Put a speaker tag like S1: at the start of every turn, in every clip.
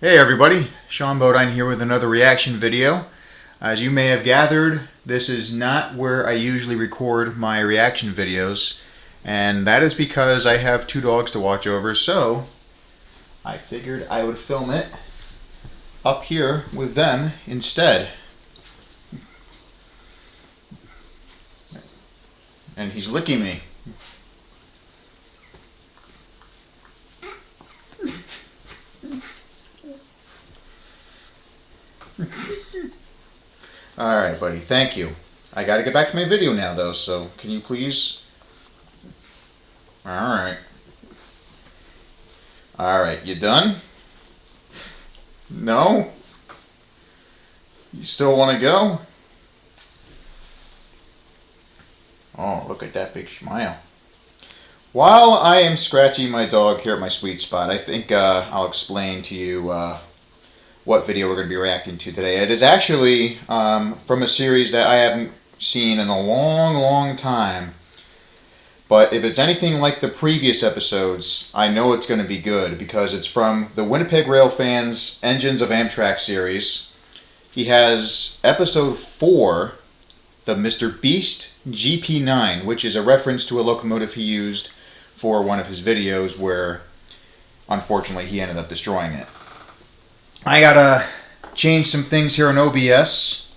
S1: Hey everybody, Sean Bodine here with another reaction video. As you may have gathered, this is not where I usually record my reaction videos, and that is because I have two dogs to watch over, so I figured I would film it up here with them instead. And he's licking me. Alright, buddy, thank you. I gotta get back to my video now, though, so can you please? Alright. Alright, you done? No? You still want to go? Oh, look at that big smile. While I am scratching my dog here at my sweet spot, I think I'll explain to you what video we're going to be reacting to today. It is actually from a series that I haven't seen in a long time. But if it's anything like the previous episodes, I know it's going to be good because it's from the Winnipeg Railfans Engines of Amtrak series. He has episode 4, the Mr. Beast GP9, which is a reference to a locomotive he used for one of his videos where, unfortunately, he ended up destroying it. I gotta change some things here on OBS.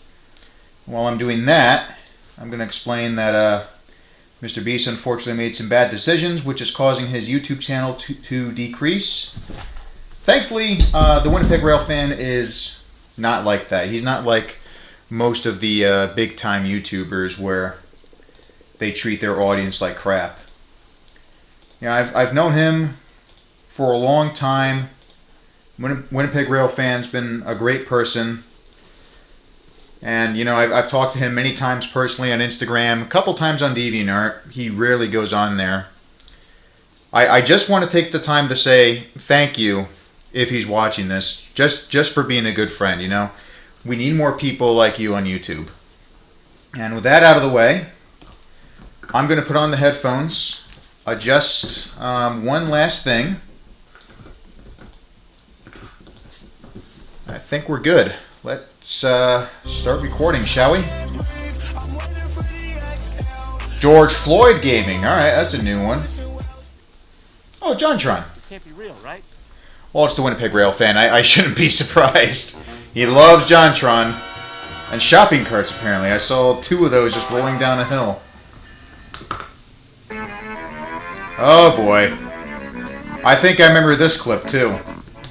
S1: While I'm doing that, I'm gonna explain that Mr. Beast unfortunately made some bad decisions, which is causing his YouTube channel to decrease. Thankfully, the Winnipeg Railfan is not like that. He's not like most of the big-time YouTubers where they treat their audience like crap. You know, I've known him for a long time. Winnipeg Railfan's been a great person. And, you know, I've talked to him many times personally on Instagram, a couple times on DeviantArt. He rarely goes on there. I just want to take the time to say thank you if he's watching this, just for being a good friend, you know. We need more people like you on YouTube. And with that out of the way, I'm going to put on the headphones, adjust one last thing. I think we're good. Let's start recording, shall we? George Floyd Gaming. Alright, that's a new one. Oh, JonTron.
S2: This can't be real, right?
S1: Well, it's the Winnipeg Railfan. I shouldn't be surprised. He loves JonTron. And shopping carts, apparently. I saw 2 of those just rolling down a hill. Oh, boy. I think I remember this clip, too.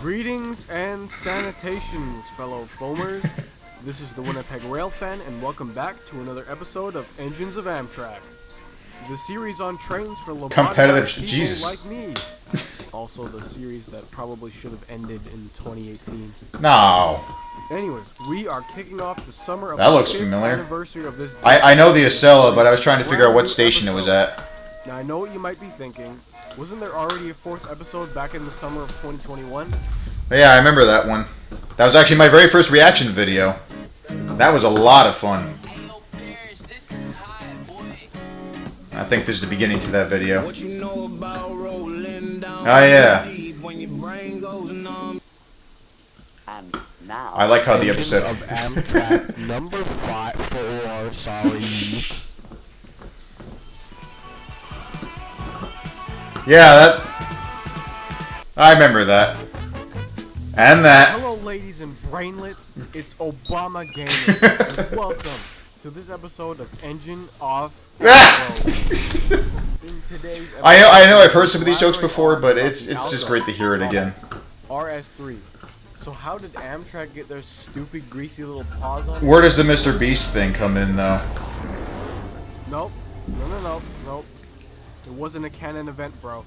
S3: Greetings and sanitations, fellow foamers. This is the Winnipeg Railfan, and welcome back to another episode of Engines of Amtrak, the series on trains for
S1: Competitive,
S3: people
S1: Jesus.
S3: like me. Also, the series that probably should have ended in 2018.
S1: No.
S3: Anyways, we are kicking off the summer of
S1: That
S3: the
S1: looks
S3: 5th
S1: familiar.
S3: anniversary of this.
S1: I know the Acela, but I was trying to figure out what station it was at.
S3: Now, I know what you might be thinking. Wasn't there already a 4th episode back in the summer of 2021?
S1: Yeah, I remember that one. That was actually my very first reaction video. That was a lot of fun. I think this is the beginning to that video. Oh yeah.
S2: And now,
S1: I like how the
S3: Engines
S1: episode...
S3: of Amtrak number 4, sorry.
S1: Yeah, that... I remember that. And that.
S3: Hello, ladies and brainlets. It's Obama Gaming, and welcome to this episode of Engine Off the Road. In today's episode,
S1: I know I've heard some of these jokes before, but it's just great to hear it again.
S3: RS3. So how did Amtrak get their stupid greasy little paws on it?
S1: Where does the Mr. Beast thing come in, though?
S3: Nope. Nope. It wasn't a canon event, bro.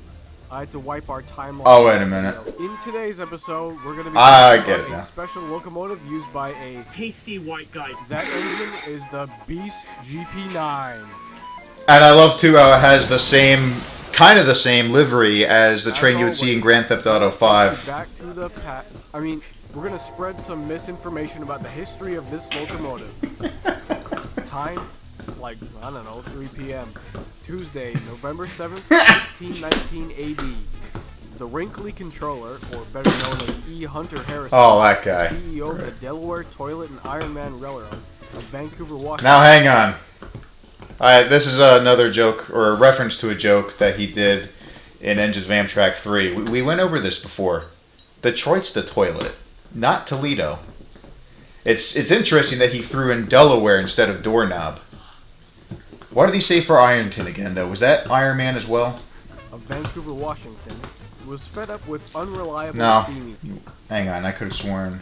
S3: I had to wipe our timeline.
S1: Oh, wait a minute.
S3: In today's episode, we're going to be
S1: I
S3: talking
S1: get
S3: about
S1: it now.
S3: a special locomotive used by a
S4: Pasty white guy.
S3: That engine is the Beast GP9.
S1: And I love, too, how it has the same... kind of the same livery as the train you would see in Grand Theft Auto 5.
S3: Back to the we're going to spread some misinformation about the history of this locomotive. Time, like, I don't know, 3 p.m. Tuesday, November 7th, 1519 AD. The wrinkly controller, or better known as E. Hunter Harrison,
S1: Oh, that guy.
S3: the CEO of the Delaware Toilet and Iron Man Railroad of Vancouver, Washington.
S1: Now hang on. This is another joke, or a reference to a joke that he did in Engines of Amtrak 3. We went over this before. Detroit's the toilet, not Toledo. It's interesting that he threw in Delaware instead of doorknob. What did he say for Ironton again, though? Was that Iron Man as well?
S3: Of Vancouver, Washington, was fed up with unreliable
S1: No.
S3: steamy.
S1: Hang on, I could have sworn.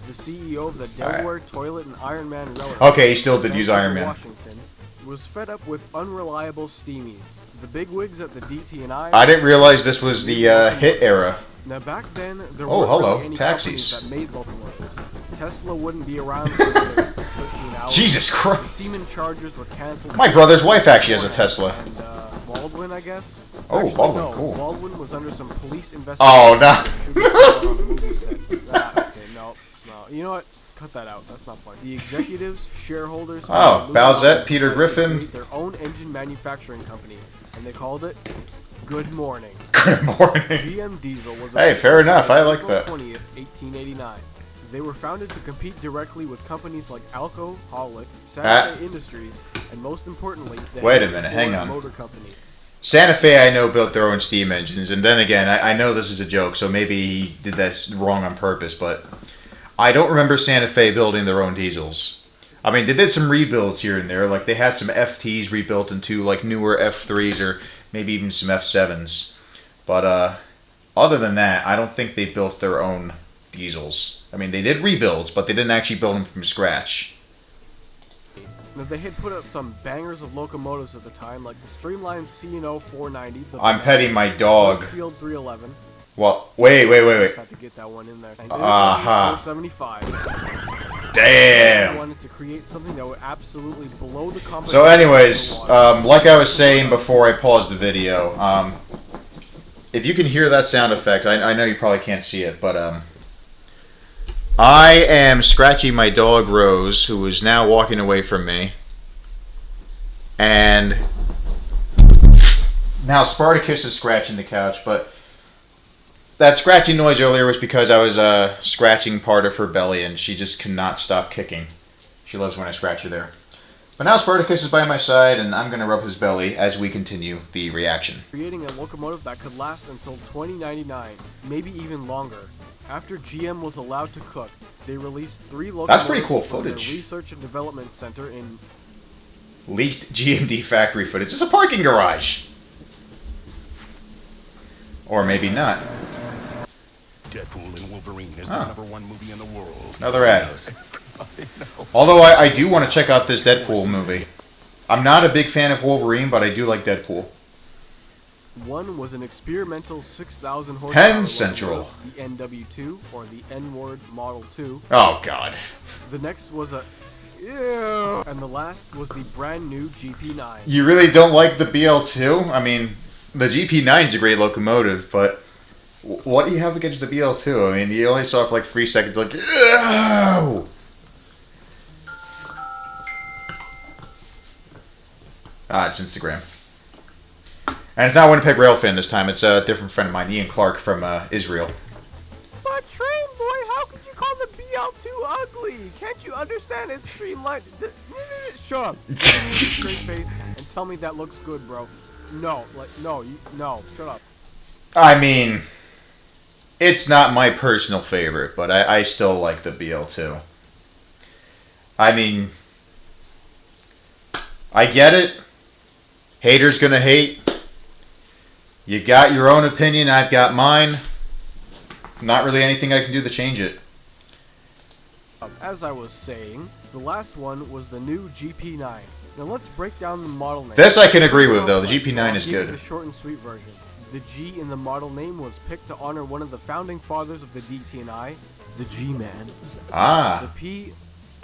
S3: The CEO of the Delaware Toilet and Iron Man Railroad.
S1: Okay, he still did use
S3: Vancouver,
S1: Iron Man.
S3: Washington, was fed up with unreliable steamies. The bigwigs at the DT&I.
S1: I didn't realize this was the hit era.
S3: Now back then, there
S1: Oh,
S3: weren't
S1: hello,
S3: really any
S1: taxis.
S3: companies that made locomotives. Tesla wouldn't be around for another 13 hours.
S1: Jesus
S3: The
S1: Christ.
S3: Siemens Chargers were canceled.
S1: My brother's wife actually has a Tesla.
S3: And Baldwin, I guess.
S1: Oh,
S3: Actually,
S1: Baldwin,
S3: no,
S1: cool.
S3: Baldwin was under some police investigation.
S1: Oh, no.
S3: for shooting someone on the movie set. Okay, no. You know what? Cut that out. That's not funny. The executives, shareholders.
S1: Oh,
S3: and
S1: Balzette,
S3: decided
S1: Peter
S3: to
S1: Griffin.
S3: create their own engine manufacturing company, and they called it Good Morning.
S1: Good morning.
S3: GM Diesel was
S1: Hey, fair enough. I like that.
S3: April 20th, 1889. They were founded to compete directly with companies like Alcoholic, Santa Fe Industries, and most importantly, the
S1: Wait a minute, hang
S3: Ford
S1: on.
S3: Motor Company.
S1: Santa Fe, I know, built their own steam engines, and then again, I know this is a joke, so maybe he did that wrong on purpose, but I don't remember Santa Fe building their own diesels. I mean, they did some rebuilds here and there, like they had some FTs rebuilt into like newer F3s or maybe even some F7s, but other than that, I don't think they built their own diesels. I mean, they did rebuilds, but they didn't actually build them from scratch.
S3: Now, they had put out some bangers of locomotives at the time, like the streamlined C&O 490. The
S1: I'm petting my dog.
S3: Field 311.
S1: Well, wait.
S3: Just had to get that one in there. And
S1: Aha.
S3: 475. I
S1: Damn.
S3: wanted to create something that would absolutely blow the competition.
S1: So anyways, like I was saying before I paused the video, if you can hear that sound effect, I know you probably can't see it, but I am scratching my dog Rose, who is now walking away from me, and now Spartacus is scratching the couch, but that scratching noise earlier was because I was scratching part of her belly, and she just cannot stop kicking. She loves when I scratch her there. But now Spartacus is by my side, and I'm going to rub his belly as we continue the reaction.
S3: Creating a locomotive that could last until 2099, maybe even longer. After GM was allowed to cook, they released 3 locomotives
S1: That's pretty cool
S3: from their
S1: footage.
S3: research and development center in
S1: Leaked GMD factory footage. It's a parking garage. Or maybe not.
S4: Deadpool and Wolverine is the #1 movie in the world.
S1: Another ad. Although I do want to check out this Deadpool movie. I'm not a big fan of Wolverine, but I do like Deadpool.
S3: One was an experimental 6,000 horsepower
S1: Penn Central.
S3: locomotive, the NW2 or the N-Word Model 2.
S1: Oh, God.
S3: The next was a ew, and the last was the brand new GP9.
S1: You really don't like the BL2? I mean, the GP9 is a great locomotive, but what do you have against the BL2? I mean, you only saw it for like 3 seconds, like, ew! It's Instagram. And it's not Winnipeg Rail fan this time. It's a different friend of mine, Ian Clark from Israel.
S3: But train boy, how could you call the BL2 ugly? Can't you understand its streamlined? Shut up. Give me a straight face and tell me that looks good, bro. No, no, shut up.
S1: I mean, it's not my personal favorite, but I still like the BL2. I mean, I get it. Haters gonna hate. You got your own opinion, I've got mine. Not really anything I can do to change it.
S3: As I was saying, the last one was the new GP9. Now let's break down the model name.
S1: This I can agree with, though. The GP9 is
S3: I'll give you
S1: good.
S3: the short and sweet version. The G in the model name was picked to honor one of the founding fathers of the DT&I, the G-Man. The
S1: Ah,
S3: P,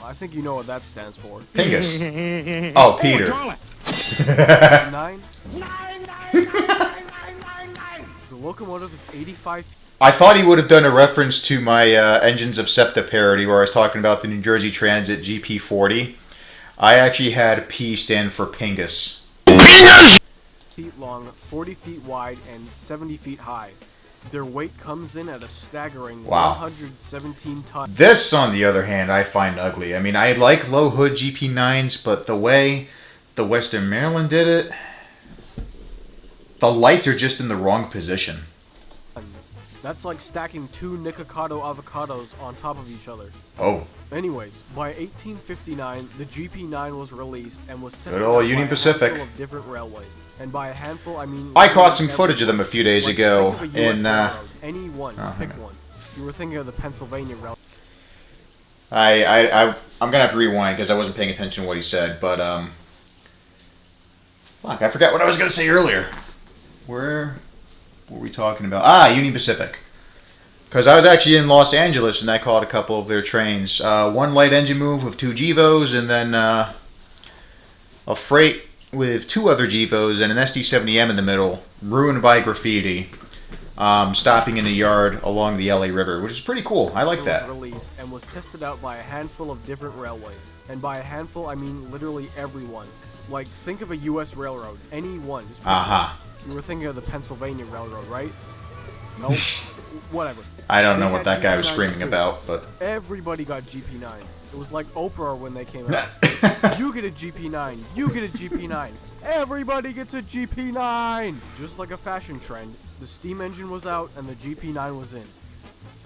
S3: I think you know what that stands for.
S1: Pingus. Oh, Peter.
S3: Nine. The locomotive is 85.
S1: I thought he would have done a reference to my Engines of SEPTA parody where I was talking about the New Jersey Transit GP40. I actually had P stand for Pingus. Pingus!
S3: feet long, 40 feet wide, and 70 feet high. Their weight comes in at a staggering
S1: Wow.
S3: 117 tons.
S1: This, on the other hand, I find ugly. I mean, I like low hood GP9s, but the way the Western Maryland did it, the lights are just in the wrong position.
S3: That's like stacking 2 Nikocado avocados on top of each other.
S1: Oh,
S3: Anyways, by 1859, the GP9 was released and was tested
S1: Good old
S3: out by
S1: Union
S3: a
S1: Pacific.
S3: handful of different railways. And by a handful, I mean...
S1: I caught some
S3: every-
S1: footage of them a few days
S3: like,
S1: ago
S3: think of a US
S1: in,
S3: railroad. Any one, just
S1: oh,
S3: pick
S1: hang on.
S3: one. You were thinking of the Pennsylvania Railroad.
S1: I'm gonna have to rewind because I wasn't paying attention to what he said, but fuck, I forgot what I was gonna say earlier. Where were we talking about? Ah, Union Pacific. Because I was actually in Los Angeles and I caught a couple of their trains. One light engine move with 2 GEVOs, and then a freight with 2 other GEVOs and an SD70M in the middle, ruined by graffiti, stopping in a yard along the LA River, which is pretty cool. I like that.
S3: Was released and was tested out by a handful of different railways. And by a handful, I mean literally everyone. Like, think of a US railroad. Any one. Just pick
S1: Aha.
S3: one. You were thinking of the Pennsylvania Railroad, right? Nope. Whatever.
S1: I don't know
S3: They
S1: what
S3: had
S1: that guy was
S3: GP9s
S1: screaming
S3: too.
S1: about, but
S3: Everybody got GP9s. It was like Oprah when they came out. You get a GP9. You get a GP9. Everybody gets a GP9. Just like a fashion trend, the steam engine was out and the GP9 was in.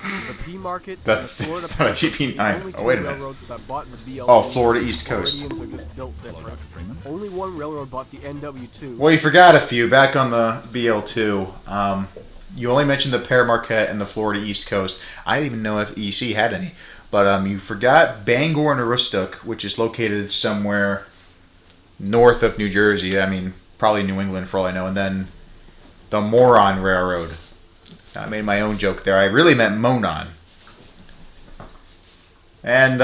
S3: The P market and the
S1: That's
S3: Florida
S1: not a
S3: Pacific,
S1: GP9.
S3: the only
S1: Oh,
S3: two
S1: wait a minute.
S3: railroads that bought the BLT.
S1: Oh, Florida East Coast.
S3: Floridians are just built different. Only one railroad bought the NW2.
S1: well, you forgot a few. Back on the BL2, you only mentioned the Pere Marquette and the Florida East Coast. I didn't even know if EC had any. But you forgot Bangor and Aroostook, which is located somewhere north of New Jersey. I mean, probably New England for all I know. And then the Moron Railroad. I made my own joke there. I really meant Monon. And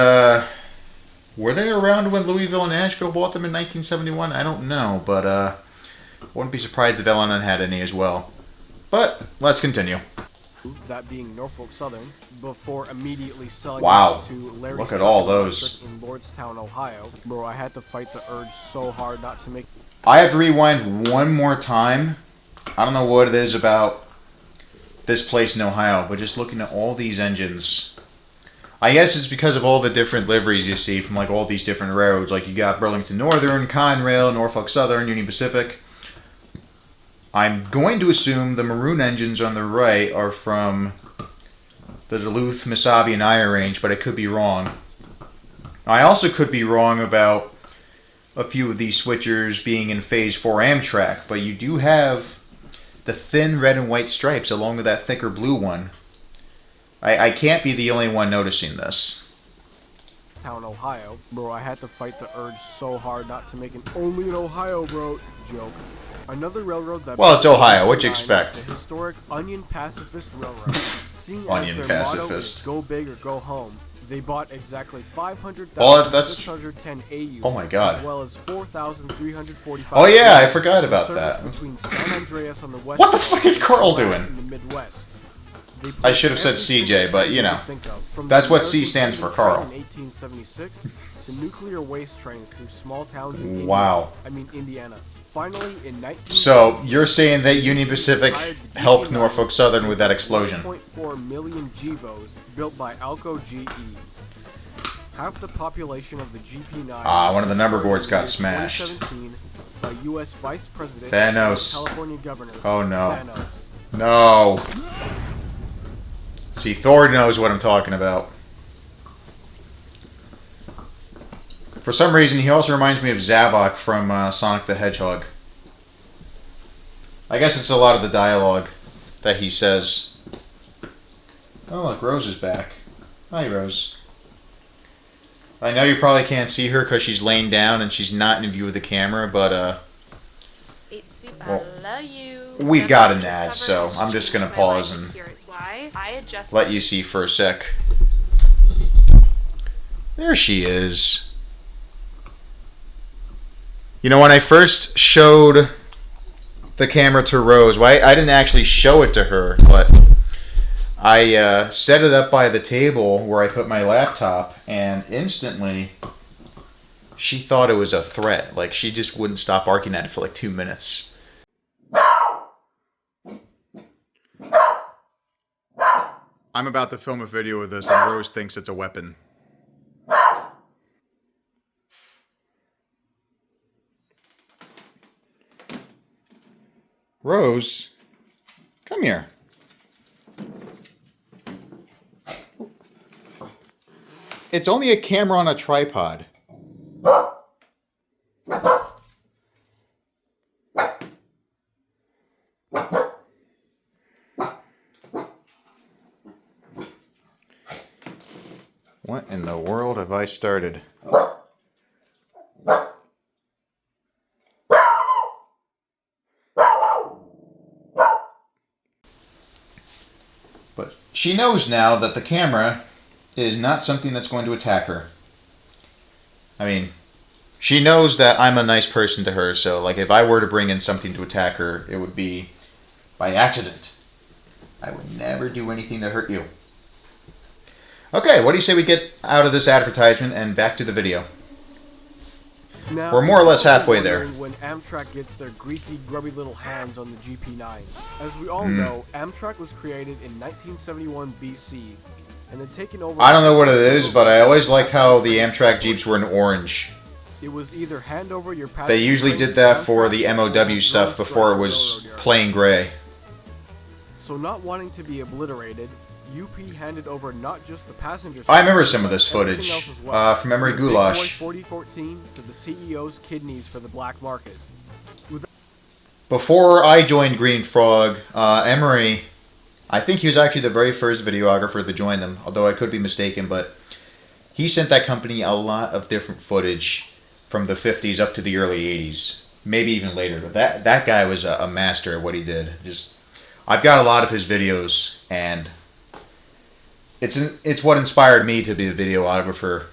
S1: were they around when Louisville and Nashville bought them in 1971? I don't know, but wouldn't be surprised if L&N had any as well. But let's continue.
S3: That being Norfolk Southern, before immediately selling
S1: Wow.
S3: it to Larry's
S1: Look at all
S3: Trucking
S1: those.
S3: District in Lordstown, Ohio. Bro, I had to fight the urge so hard not to make.
S1: I have to rewind one more time. I don't know what it is about this place in Ohio, but just looking at all these engines. I guess it's because of all the different liveries you see from like all these different railroads. Like you got Burlington Northern, Conrail, Norfolk Southern, Union Pacific. I'm going to assume the maroon engines on the right are from the Duluth, Mesabi, and Iron Range, but I could be wrong. I also could be wrong about a few of these switchers being in Phase 4 Amtrak, but you do have the thin red and white stripes along with that thicker blue one. I can't be the only one noticing this.
S3: Town, Ohio. Bro, I had to fight the urge so hard not to make an only in Ohio, bro joke. Another railroad that...
S1: Well, it's Ohio. What'd you
S3: GP9 is
S1: expect?
S3: The historic Union Pacifist Railroad. Seeing
S1: Onion
S3: as their motto
S1: Pacifist.
S3: is go big or go home, they bought exactly
S1: Well,
S3: 500,610 AU.
S1: Oh my God.
S3: As well as 4,345...
S1: Oh yeah, I forgot about that.
S3: Between San Andreas on the west
S1: What the fuck is Carl
S3: and
S1: doing?
S3: in the Midwest. They
S1: I should have said
S3: every
S1: CJ,
S3: single
S1: but,
S3: train
S1: you know,
S3: can think of, from
S1: that's
S3: the
S1: what C
S3: American
S1: stands for,
S3: Pacific
S1: Carl.
S3: Train in 1876 to nuclear waste trains through small towns in
S1: Wow.
S3: Indiana. Finally, in 19...
S1: So you're saying that Union Pacific helped Norfolk Southern with that explosion?
S3: 1.4 million GEVOs built by Alco GE. Half the population of the GP9.
S1: Ah, one of the number
S3: started
S1: boards
S3: in
S1: got
S3: year
S1: smashed.
S3: 2017 by U.S. Vice President
S1: Thanos.
S3: and California Governor.
S1: Oh, no.
S3: Thanos.
S1: No. See, Thor knows what I'm talking about. For some reason, he also reminds me of Zavok from Sonic the Hedgehog. I guess it's a lot of the dialogue that he says. Oh, look, Rose is back. Hi, Rose. I know you probably can't see her because she's laying down and she's not in view of the camera, but
S5: Itsy
S1: Well,
S5: love you.
S1: we've got an
S5: Just
S1: ad,
S5: covered
S1: so
S5: and
S1: I'm just
S5: changed
S1: gonna
S5: my
S1: pause
S5: life,
S1: and
S5: here is why. I adjust
S1: let you see for a sec. There she is. You know, when I first showed the camera to Rose, well, I didn't actually show it to her, but I set it up by the table where I put my laptop, and instantly she thought it was a threat. Like, she just wouldn't stop barking at it for like 2 minutes. I'm about to film a video of this, and Rose thinks it's a weapon. Rose, come here. It's only a camera on a tripod. What in the world have I started? But she knows now that the camera is not something that's going to attack her. I mean, she knows that I'm a nice person to her, so like if I were to bring in something to attack her, it would be by accident. I would never do anything to hurt you. Okay, what do you say we get out of this advertisement and back to the video?
S3: Now,
S1: We're more or less halfway there.
S3: when Amtrak gets their greasy, grubby little hands on the GP9. As we all know, Amtrak was created in 1971 BC and had taken over...
S1: I don't know what it is, but I always liked how the Amtrak Jeeps were in orange.
S3: It was either hand over your passenger
S1: They usually
S3: trains
S1: did
S3: to
S1: that for
S3: Amtrak
S1: the
S3: or
S1: MOW stuff
S3: drone
S1: before it
S3: strike
S1: was
S3: railroad yard.
S1: plain gray.
S3: So not wanting to be obliterated, UP handed over not just the passenger...
S1: I remember some of
S3: but
S1: this
S3: everything
S1: footage
S3: else as well.
S1: from Emery
S3: From Big
S1: Goulash.
S3: Boy 4014 to the CEO's kidneys for the black market.
S1: Before I joined Green Frog, Emery, I think he was actually the very first videographer to join them, although I could be mistaken, but he sent that company a lot of different footage from the 50s up to the early 80s, maybe even later. But that guy was a master at what he did. I've got a lot of his videos, and it's what inspired me to be a videographer.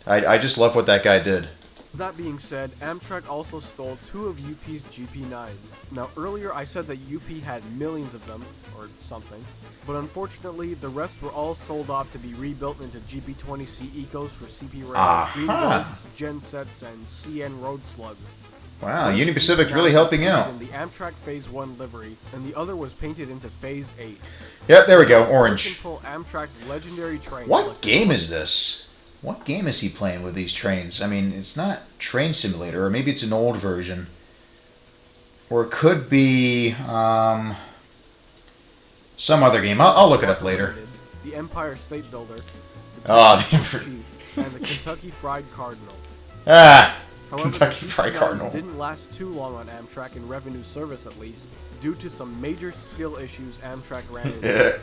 S1: I just love what that guy did.
S3: That being said, Amtrak also stole 2 of UP's GP9s. Now earlier I said that UP had millions of them, or something, but unfortunately the rest were all sold off to be rebuilt into GP20C Ecos for CP Rail,
S1: Aha.
S3: Greenbelts, Gensets, and CN Road Slugs.
S1: Wow,
S3: One
S1: Union Pacific's
S3: GP9
S1: really
S3: was
S1: helping
S3: painted
S1: out.
S3: in the Amtrak Phase 1 livery, and the other was painted into Phase 8.
S1: Yep, there we go,
S3: Now,
S1: orange.
S3: you can pull Amtrak's legendary trains
S1: What
S3: like
S1: game is this? What game is he playing with these trains? I mean, it's not Train Simulator, or maybe it's an old version. Or it could be some other game. I'll look it up later.
S3: The Empire State Builder, the
S1: Oh,
S3: Texas Chief, and the Kentucky Fried Cardinal.
S1: Ah,
S3: However,
S1: Kentucky
S3: the
S1: Fried
S3: GP9s
S1: Cardinal.
S3: didn't last too long on Amtrak in revenue service, at least, due to some major skill issues Amtrak ran into.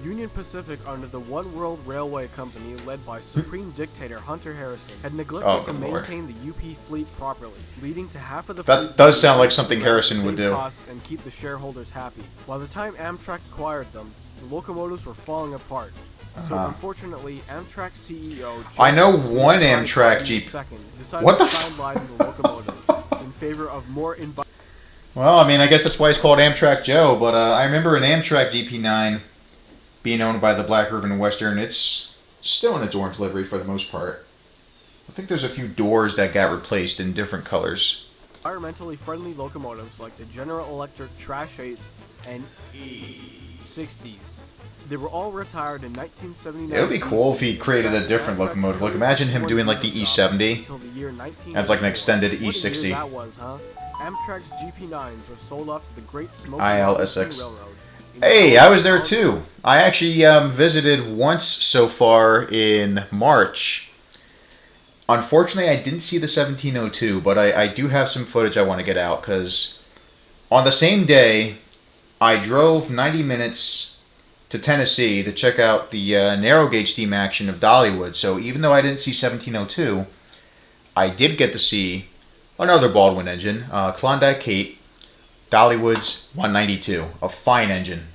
S3: Union Pacific, under the One World Railway Company led by Supreme Dictator Hunter Harrison, had neglected
S1: Oh,
S3: to
S1: good lord.
S3: maintain the UP fleet properly, leading to half of the
S1: That
S3: fleet
S1: does sound like
S3: being
S1: something
S3: used to
S1: Harrison would
S3: save
S1: do.
S3: costs and keep the shareholders happy. By the time Amtrak acquired them, the locomotives were falling apart. So unfortunately, Amtrak CEO
S1: I know
S3: Joseph
S1: one
S3: Smith
S1: Amtrak
S3: II
S1: Jeep.
S3: decided
S1: What the
S3: to
S1: f-
S3: sideline the locomotives in favor of more
S1: Well, I mean, I guess that's why he's called Amtrak Joe, but I remember an Amtrak GP9 being owned by the Black River and Western. It's still in its orange livery for the most part. I think there's a few doors that got replaced in different colors.
S3: environmentally friendly locomotives like the General Electric Trash 8s and E60s. They were all retired in 1979.
S1: It would be cool if he created a different locomotive. Like, imagine him doing like the E70
S3: until the year 1994.
S1: as like an extended
S3: What a year
S1: E60.
S3: that was, huh? Amtrak's GP9s were sold off to the Great Smoky
S1: ILSX.
S3: Mountain Railroad. in
S1: Hey, I was there
S3: Colorado.
S1: too. I actually visited once so far in March. Unfortunately, I didn't see the 1702, but I do have some footage I want to get out because on the same day, I drove 90 minutes to Tennessee to check out the narrow gauge steam action of Dollywood. So even though I didn't see 1702, I did get to see another Baldwin engine, Klondike Kate, Dollywood's 192, a fine engine.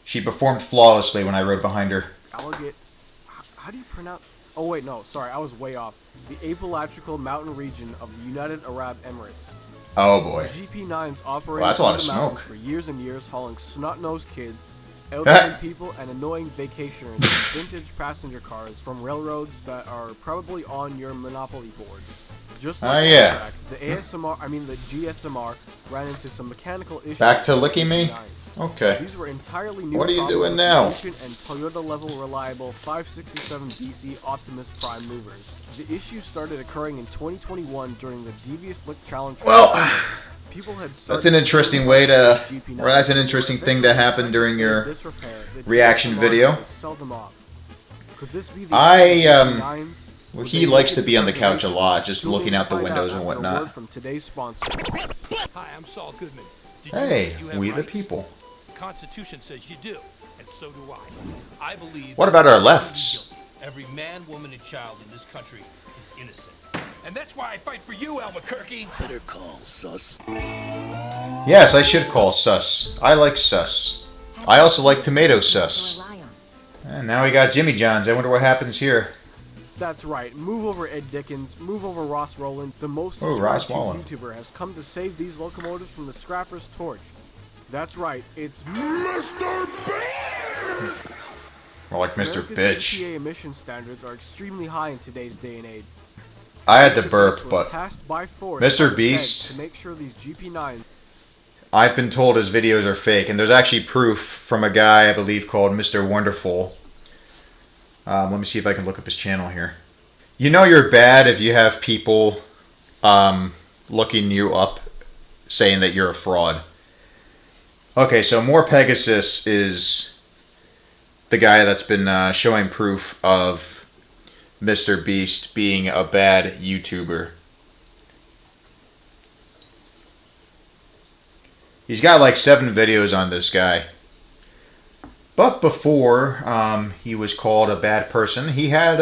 S1: She performed flawlessly when I rode behind her.
S3: Alligator. How do you pronounce? Oh wait, no, sorry, I was way off. The Apalachical Mountain region of the United Arab Emirates.
S1: Oh boy.
S3: GP9s operated
S1: Well, that's a lot
S3: through
S1: of
S3: the mountains
S1: smoke.
S3: for years and years, hauling snot-nosed kids, elderly people, and annoying vacationers in vintage passenger cars from railroads that are probably on your Monopoly boards. Just like
S1: yeah.
S3: Amtrak, the GSMR ran into some mechanical issues.
S1: Back to licking me?
S3: with GP9s.
S1: Okay.
S3: These were entirely new.
S1: What are you
S3: copies
S1: doing
S3: of
S1: now?
S3: the ancient and Toyota level reliable 567 BC Optimus Prime movers. The issue started occurring in 2021 during the Devious Look Challenge.
S1: Well,
S3: people had
S1: that's an interesting way to, or that's an interesting thing to happen during your reaction video.
S3: Could this be the
S1: Well, he likes to be on the couch a lot, just looking out the windows and whatnot.
S3: From today's sponsor.
S6: Hi, I'm Saul Goodman. Did
S1: Hey,
S6: you have
S1: we the
S6: rights?
S1: people.
S6: The Constitution says you do, and so do I. I believe.
S1: What about our
S6: that
S1: lefts?
S6: every man, woman, and child in this country is innocent, and that's why I fight for you, Albuquerque.
S4: Better call, sus.
S1: Yes, I should call sus. I like sus. I also like tomato sus. And now we got Jimmy John's. I wonder what happens here.
S3: That's right. Move over Ed Dickens. Move over Ross Rowland. The most
S1: Oh,
S3: subscribed
S1: Ross Rowland.
S3: YouTuber has come to save these locomotives from the scrapper's torch. That's right. It's Mr. Beast!
S1: More like Mr.
S3: America's
S1: Bitch.
S3: EPA emission standards are extremely high in today's day and age.
S1: I had to
S3: Mr.
S1: burp,
S3: Beast was
S1: but
S3: tasked by force
S1: Mr.
S3: by the
S1: Beast-
S3: feds to make sure these GP9s.
S1: I've been told his videos are fake, and there's actually proof from a guy I believe called Mr. Wonderful. Let me see if I can look up his channel here. You know you're bad if you have people looking you up saying that you're a fraud. Okay, so More Pegasus is the guy that's been showing proof of Mr. Beast being a bad YouTuber. He's got like 7 videos on this guy. But before he was called a bad person, he had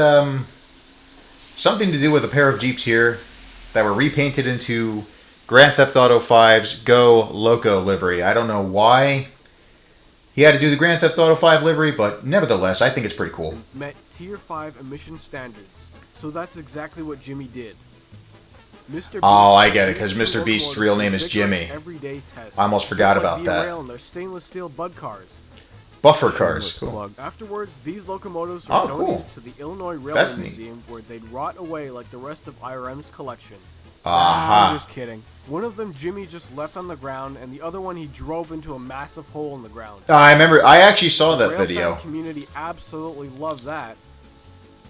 S1: something to do with a pair of Jeeps here that were repainted into Grand Theft Auto 5's Go Loco livery. I don't know why he had to do the Grand Theft Auto 5 livery, but nevertheless, I think it's pretty cool.
S3: Met Tier 5 emission standards. So that's exactly what Jimmy did. Mr. Beast
S1: Oh, I get it,
S3: used
S1: 'cause
S3: two
S1: Mr. Beast's
S3: locomotives
S1: real
S3: for
S1: name is
S3: vigorous
S1: Jimmy.
S3: everyday tests,
S1: I almost
S3: just
S1: forgot
S3: like
S1: about
S3: Via
S1: that.
S3: Rail and their stainless steel bud cars.
S1: Buffer cars. Cool.
S3: Plug. Afterwards, these locomotives were
S1: Oh,
S3: donated
S1: cool.
S3: to the Illinois Railway
S1: That's neat.
S3: Museum, where they'd rot away like the rest of IRM's collection.
S1: Aha.
S3: I'm just kidding. One of them Jimmy just left on the ground, and the other one he drove into a massive hole in the ground.
S1: I remember, I actually saw that
S3: Rail
S1: video.
S3: fan community absolutely loved that.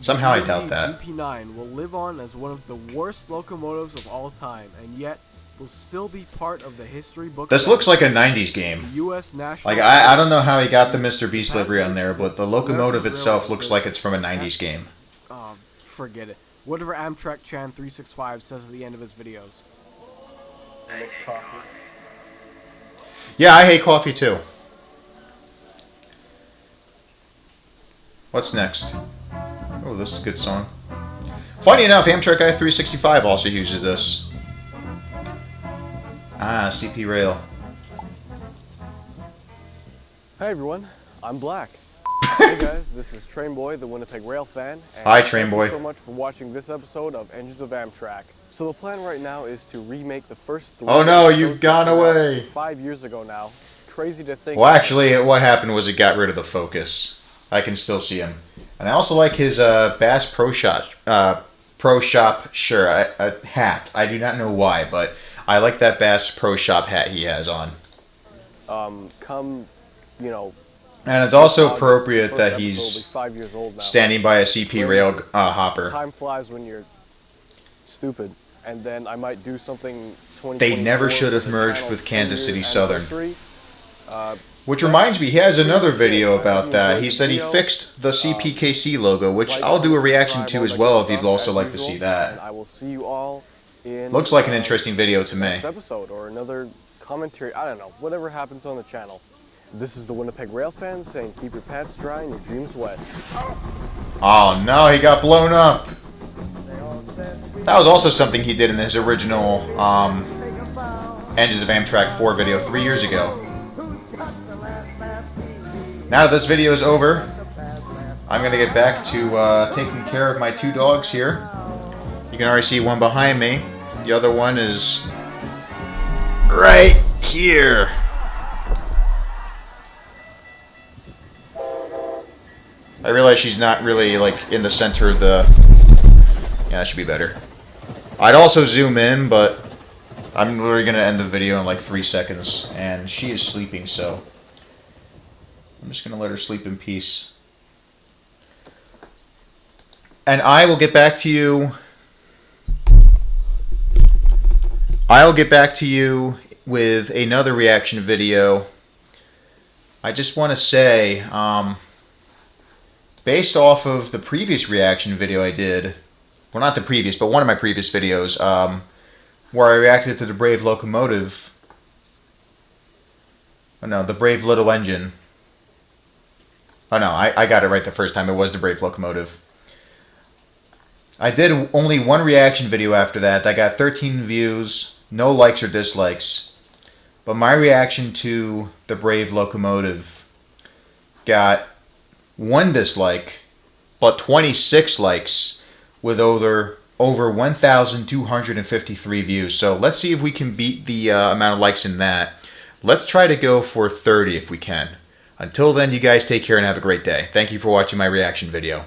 S1: Somehow I
S3: The
S1: doubt that.
S3: GP9 will live on as one of the worst locomotives of all time, and yet will still be part of the history book.
S1: This
S3: of
S1: looks like a
S3: the
S1: 90s game.
S3: U.S. National.
S1: Like, I don't know how he got the Mr. Beast livery on there, but the locomotive itself looks like it's from a 90s game.
S3: Oh, forget it. Whatever Amtrak Chan 365 says at the end of his videos.
S1: Yeah, I hate coffee too. What's next? Oh, this is a good song. Funny enough, Amtrak i365 also uses this. Ah, CP Rail.
S7: Hi everyone, I'm Black. Hey guys, this is Train Boy, the Winnipeg Rail fan. And
S1: Hi, Train Boy.
S7: Thank you so much for watching this episode of Engines of Amtrak. So the plan right now is to remake the first 3
S1: Oh no, you've
S7: episodes
S1: gone
S7: that came out
S1: away.
S7: 5 years ago now. It's crazy to think.
S1: Well, actually, what happened was it got rid of the focus. I can still see him. And I also like his Bass Pro Shop shirt, hat. I do not know why, but I like that Bass Pro Shop hat he has on.
S7: Come, you know.
S1: And it's also
S7: August,
S1: appropriate
S7: the
S1: that
S7: first episode will
S1: he's
S7: be 5 years old now.
S1: standing by a CP rail hopper.
S7: Time flies when you're stupid. And then I might do something 2024
S1: They never should have
S7: for the
S1: merged
S7: channel's
S1: with Kansas
S7: 10-year
S1: City Southern.
S7: anniversary.
S1: Which reminds me, he has another video about that. He said he fixed the CPKC logo, which
S7: Like,
S1: I'll do a reaction
S7: subscribe,
S1: to
S7: all
S1: as
S7: that
S1: well
S7: good
S1: if you'd
S7: stuff,
S1: also
S7: as
S1: like to see
S7: usual, and
S1: that.
S7: I will see you all in
S1: Looks like an interesting video to me.
S7: next episode or another commentary. I don't know. Whatever happens on the channel. This is the Winnipeg Rail fan saying keep your pants dry and your dreams wet.
S1: Oh no, he got blown up. That was also something he did in his original Engines of Amtrak 4 video 3 years ago. Now that this video is over, I'm going to get back to taking care of my 2 dogs here. You can already see one behind me. The other one is right here. I realize she's not really like in the center of the... Yeah, that should be better. I'd also zoom in, but I'm literally going to end the video in like 3 seconds, and she is sleeping, so I'm just going to let her sleep in peace. And I will get back to you. I'll get back to you with another reaction video. I just want to say, based off of the previous reaction video I did, well, not the previous, but one of my previous videos, where I reacted to the Brave Locomotive. Oh no, the Brave Little Engine. Oh no, I got it right the first time. It was the Brave Locomotive. I did only one reaction video after that. That got 13 views, no likes or dislikes. But my reaction to the Brave Locomotive got 1 dislike, but 26 likes with over 1,253 views. So let's see if we can beat the amount of likes in that. Let's try to go for 30 if we can. Until then, you guys take care and have a great day. Thank you for watching my reaction video.